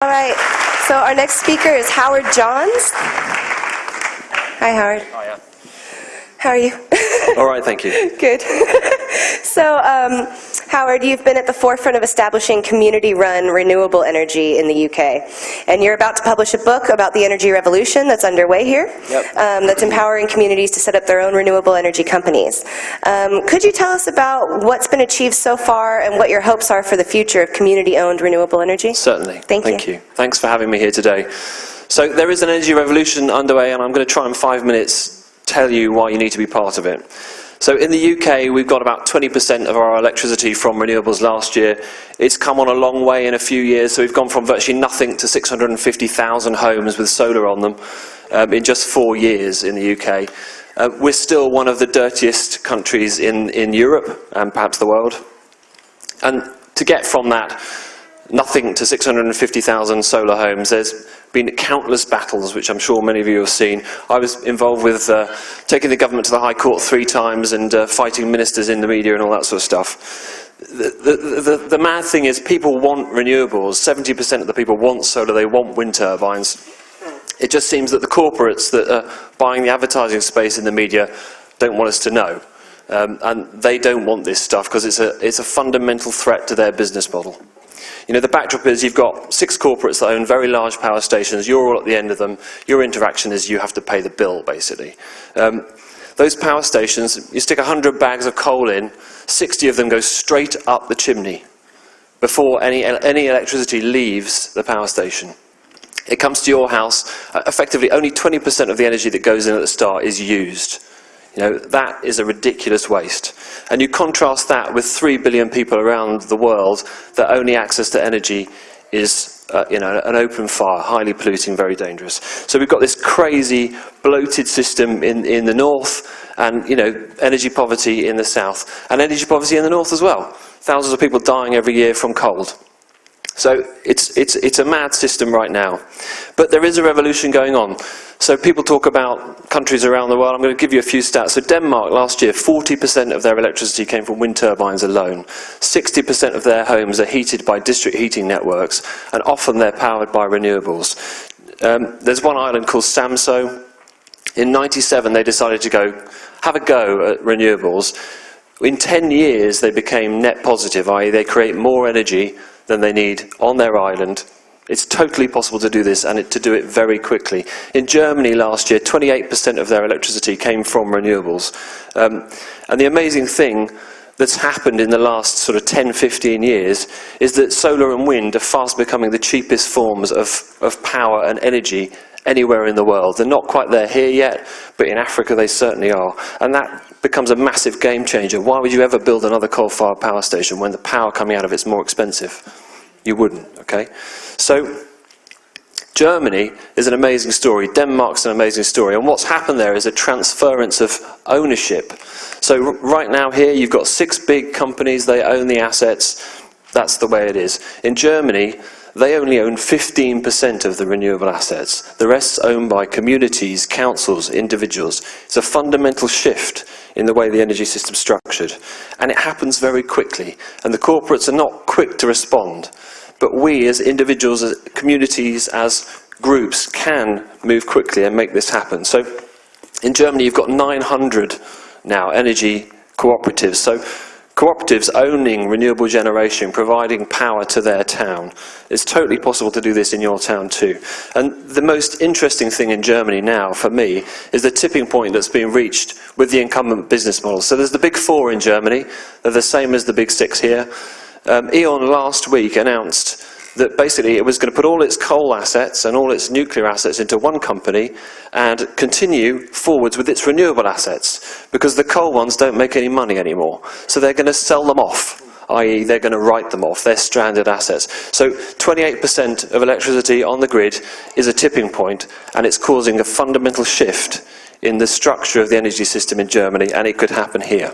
All right, so our next speaker is Howard Johns. Hi, Howard. Hiya. How are you? All right, thank you. Good. So, Howard, you've been at the forefront of establishing community-run renewable energy in the UK. And you're about to publish a book about the energy revolution that's underway here. Yep. That's empowering communities to set up their own renewable energy companies. Could you tell us about what's been achieved so far and what your hopes are for the future of community-owned renewable energy? Certainly. Thank you. Thanks for having me here today. So there is an energy revolution underway, and I'm going to try in 5 minutes tell you why you need to be part of it. So in the UK, we've got about 20% of our electricity from renewables last year. It's come on a long way in a few years, so we've gone from virtually nothing to 650,000 homes with solar on them in just 4 years in the UK. We're still one of the dirtiest countries in Europe and perhaps the world. And to get from that nothing to 650,000 solar homes, there's been countless battles, which I'm sure many of you have seen. I was involved with taking the government to the High Court 3 times and fighting ministers in the media and all that sort of stuff. The mad thing is people want renewables. 70% of the people want solar, they want wind turbines. It just seems that the corporates that are buying the advertising space in the media don't want us to know. And they don't want this stuff because it's a fundamental threat to their business model. You know, the backdrop is you've got 6 corporates that own very large power stations. You're all at the end of them. Your interaction is you have to pay the bill, basically. Those power stations, you stick 100 bags of coal in, 60 of them go straight up the chimney before any electricity leaves the power station. It comes to your house. Effectively, only 20% of the energy that goes in at the start is used. You know, that is a ridiculous waste. And you contrast that with 3 billion people around the world that only access to energy is an open fire, highly polluting, very dangerous. So we've got this crazy, bloated system in the north and, energy poverty in the south. And energy poverty in the north as well. Thousands of people dying every year from cold. So it's a mad system right now. But there is a revolution going on. So people talk about countries around the world. I'm going to give you a few stats. So Denmark last year, 40% of their electricity came from wind turbines alone. 60% of their homes are heated by district heating networks, and often they're powered by renewables. There's one island called Samso. In '97, they decided to have a go at renewables. In 10 years, they became net positive, i.e. they create more energy than they need on their island. It's totally possible to do this, and to do it very quickly. In Germany last year, 28% of their electricity came from renewables. And the amazing thing that's happened in the last sort of 10, 15 years is that solar and wind are fast becoming the cheapest forms of power and energy anywhere in the world. They're not quite there here yet, but in Africa they certainly are. And that becomes a massive game changer. Why would you ever build another coal-fired power station when the power coming out of it's more expensive? You wouldn't, okay? So Germany is an amazing story. Denmark's an amazing story. And what's happened there is a transference of ownership. So right now here you've got 6 big companies. They own the assets. That's the way it is. In Germany, they only own 15% of the renewable assets. The rest's owned by communities, councils, individuals. It's a fundamental shift in the way the energy system's structured. And it happens very quickly. And the corporates are not quick to respond. But we, as individuals, as communities, as groups, can move quickly and make this happen. So in Germany, you've got 900 now energy cooperatives. So cooperatives owning renewable generation, providing power to their town. It's totally possible to do this in your town too. And the most interesting thing in Germany now, for me, is the tipping point that's been reached with the incumbent business model. So there's the big 4 in Germany. They're the same as the big 6 here. E.ON last week announced that basically it was going to put all its coal assets and all its nuclear assets into one company and continue forwards with its renewable assets, because the coal ones don't make any money anymore. So they're going to sell them off, i.e. they're going to write them off. They're stranded assets. So 28% of electricity on the grid is a tipping point, and it's causing a fundamental shift in the structure of the energy system in Germany, and it could happen here.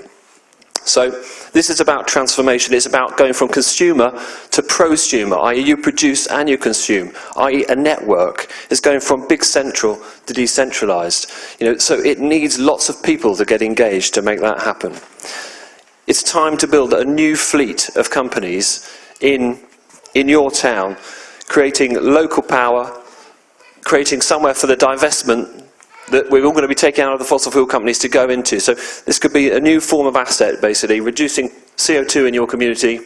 So this is about transformation. It's about going from consumer to prosumer, i.e. you produce and you consume, i.e. a network. It's going from big central to decentralized. So it needs lots of people to get engaged to make that happen. It's time to build a new fleet of companies in your town creating local power, creating somewhere for the divestment that we're all going to be taking out of the fossil fuel companies to go into. So this could be a new form of asset, basically, reducing CO2 in your community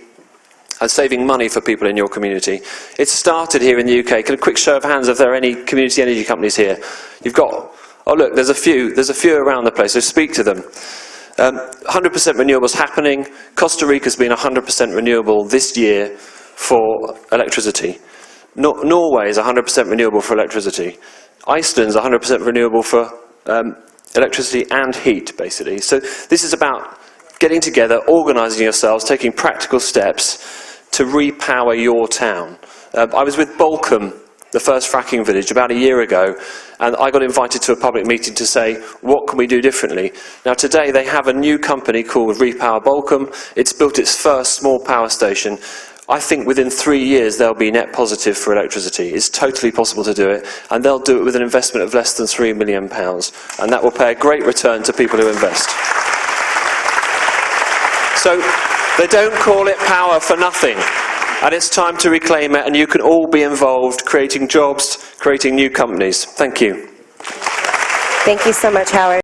and saving money for people in your community. It's started here in the UK. Can a quick show of hands if there are any community energy companies here? You've got, oh look, there's a few around the place, so speak to them. 100% renewables happening. Costa Rica's been 100% renewable this year for electricity. Norway is 100% renewable for electricity. Iceland's 100% renewable for electricity and heat, basically. So this is about getting together, organising yourselves, taking practical steps to repower your town. I was with Bolcombe, the first fracking village, about a year ago, and I got invited to a public meeting to say, what can we do differently? Now today they have a new company called Repower Bolcombe. It's built its first small power station. I think within 3 years they'll be net positive for electricity. It's totally possible to do it, and they'll do it with an investment of less than £3 million, and that will pay a great return to people who invest. So they don't call it power for nothing, and it's time to reclaim it, and you can all be involved creating jobs, creating new companies. Thank you. Thank you so much, Howard.